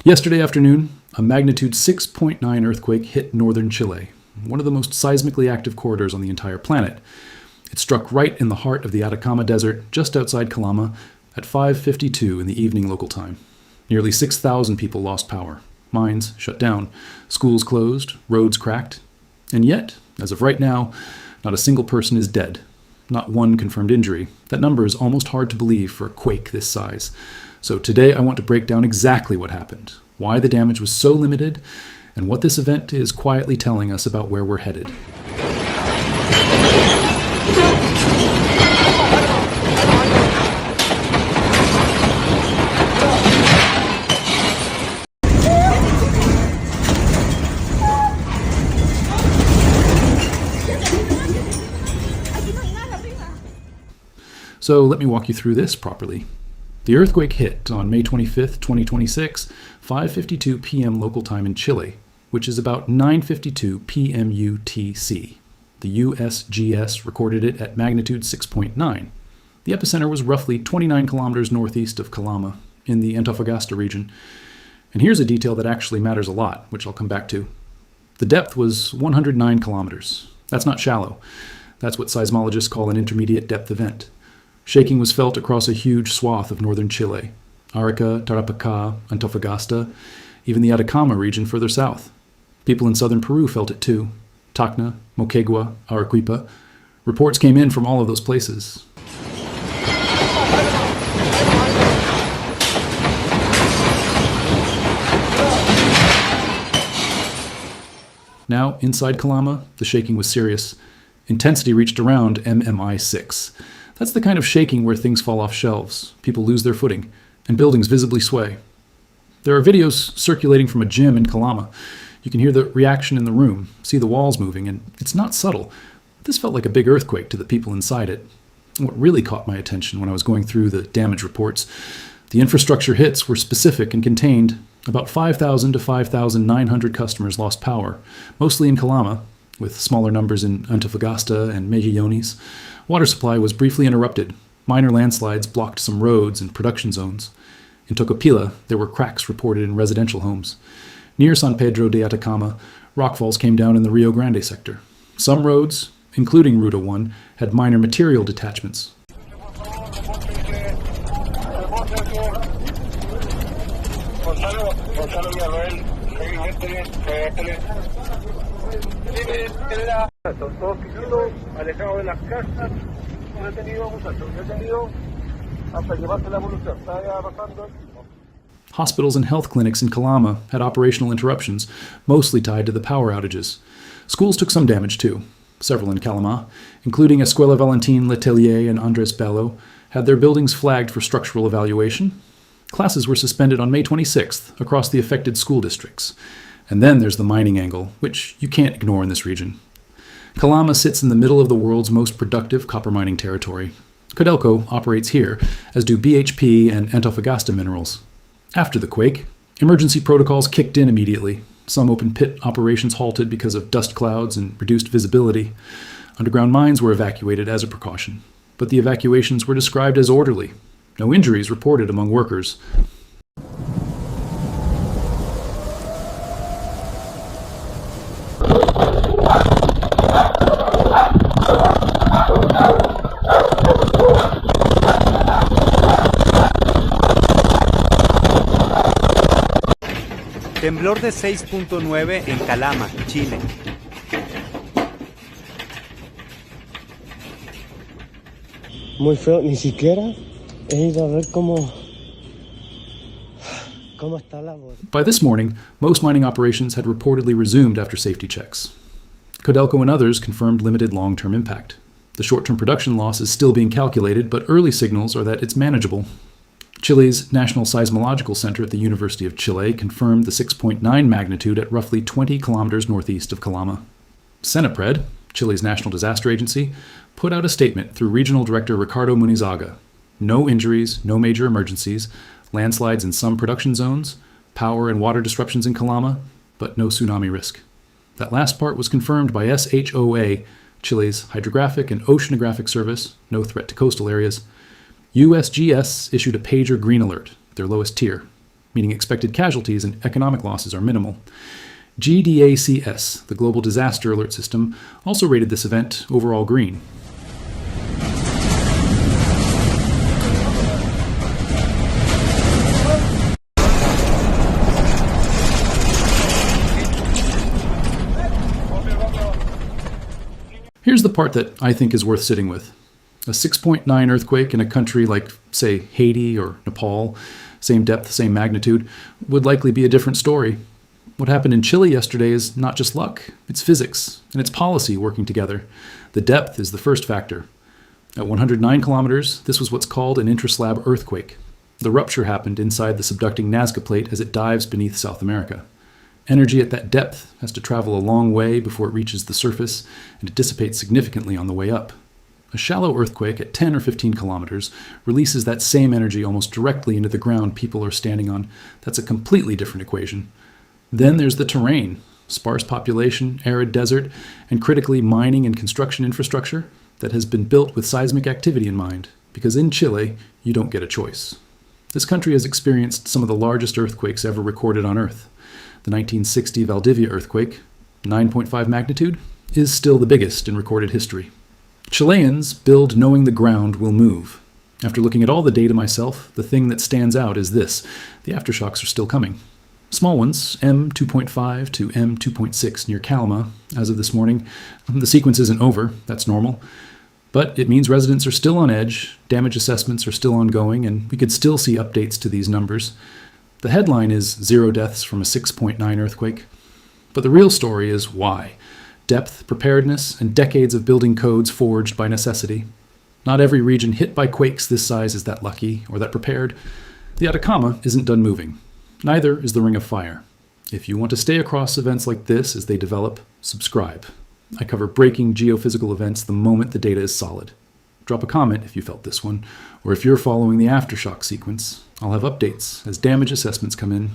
Yesterday afternoon, a magnitude 6.9 earthquake hit northern Chile, one of the most seismically active corridors on the entire planet. It struck right in the heart of the Atacama Desert, just outside Calama, at 5:52 in the evening local time. Nearly 6,000 people lost power. Mines shut down, schools closed, roads cracked. And yet, as of right now, not a single person is dead. Not one confirmed injury. That number is almost hard to believe for a quake this size. So today I want to break down exactly what happened, why the damage was so limited, and what this event is quietly telling us about where we're headed. So let me walk you through this properly. The earthquake hit on May 25th, 2026, 5:52 p.m. local time in Chile, which is about 9:52 p.m. UTC. The USGS recorded it at magnitude 6.9. The epicenter was roughly 29 kilometers northeast of Calama, in the Antofagasta region. And here's a detail that actually matters a lot, which I'll come back to. The depth was 109 kilometers. That's not shallow. That's what seismologists call an intermediate depth event. Shaking was felt across a huge swath of northern Chile, Arica, Tarapacá, Antofagasta, even the Atacama region further south. People in southern Peru felt it too. Tacna, Moquegua, Arequipa. Reports came in from all of those places. Now, inside Calama, the shaking was serious. Intensity reached around MMI6. That's the kind of shaking where things fall off shelves, people lose their footing, and buildings visibly sway. There are videos circulating from a gym in Calama. You can hear the reaction in the room, see the walls moving, and it's not subtle. This felt like a big earthquake to the people inside it. And what really caught my attention when I was going through the damage reports, the infrastructure hits were specific and contained. About 5,000 to 5,900 customers lost power, mostly in Calama, with smaller numbers in Antofagasta and Mejillones. Water supply was briefly interrupted. Minor landslides blocked some roads and production zones. In Tocopilla, there were cracks reported in residential homes. Near San Pedro de Atacama, rockfalls came down in the Rio Grande sector. Some roads, including Ruta 1, had minor material detachments. Hospitals and health clinics in Calama had operational interruptions, mostly tied to the power outages. Schools took some damage too. Several in Calama, including Escuela Valentin Letelier and Andres Bello, had their buildings flagged for structural evaluation. Classes were suspended on May 26th across the affected school districts. And then there's the mining angle, which you can't ignore in this region. Calama sits in the middle of the world's most productive copper mining territory. Codelco operates here, as do BHP and Antofagasta Minerals. After the quake, emergency protocols kicked in immediately. Some open pit operations halted because of dust clouds and reduced visibility. Underground mines were evacuated as a precaution, but the evacuations were described as orderly. No injuries reported among workers. Temblor de 6.9 en Calama, Chile. Muy feo, ni siquiera he ido a ver cómo está la voz. By this morning, most mining operations had reportedly resumed after safety checks. Codelco and others confirmed limited long-term impact. The short-term production loss is still being calculated, but early signals are that it's manageable. Chile's National Seismological Center at the University of Chile confirmed the 6.9 magnitude at roughly 20 kilometers northeast of Calama. Senapred, Chile's national disaster agency, put out a statement through Regional Director Ricardo Munizaga. No injuries, no major emergencies, landslides in some production zones, power and water disruptions in Calama, but no tsunami risk. That last part was confirmed by SHOA, Chile's Hydrographic and Oceanographic Service, no threat to coastal areas. USGS issued a pager green alert, their lowest tier. meaning expected casualties and economic losses are minimal. GDACS, the Global Disaster Alert System, also rated this event overall green. Here's the part that I think is worth sitting with. A 6.9 earthquake in a country like, say, Haiti or Nepal, same depth, same magnitude, would likely be a different story. What happened in Chile yesterday is not just luck, it's physics, and it's policy working together. The depth is the first factor. At 109 kilometers, this was what's called an intraslab earthquake. The rupture happened inside the subducting Nazca Plate as it dives beneath South America. Energy at that depth has to travel a long way before it reaches the surface, and it dissipates significantly on the way up. A shallow earthquake at 10 or 15 kilometers releases that same energy almost directly into the ground people are standing on. That's a completely different equation. Then there's the terrain, sparse population, arid desert, and critically mining and construction infrastructure that has been built with seismic activity in mind, because in Chile, you don't get a choice. This country has experienced some of the largest earthquakes ever recorded on Earth. The 1960 Valdivia earthquake, 9.5 magnitude, is still the biggest in recorded history. Chileans build knowing the ground will move. After looking at all the data myself, the thing that stands out is this: the aftershocks are still coming. Small ones, M2.5 to M2.6 near Calama, as of this morning. The sequence isn't over, that's normal. But it means residents are still on edge, damage assessments are still ongoing, and we could still see updates to these numbers. The headline is 0 deaths from a 6.9 earthquake. But the real story is why. Depth, preparedness, and decades of building codes forged by necessity. Not every region hit by quakes this size is that lucky or that prepared. The Atacama isn't done moving. Neither is the Ring of Fire. If you want to stay across events like this as they develop, subscribe. I cover breaking geophysical events the moment the data is solid. Drop a comment if you felt this one, or if you're following the aftershock sequence. I'll have updates as damage assessments come in.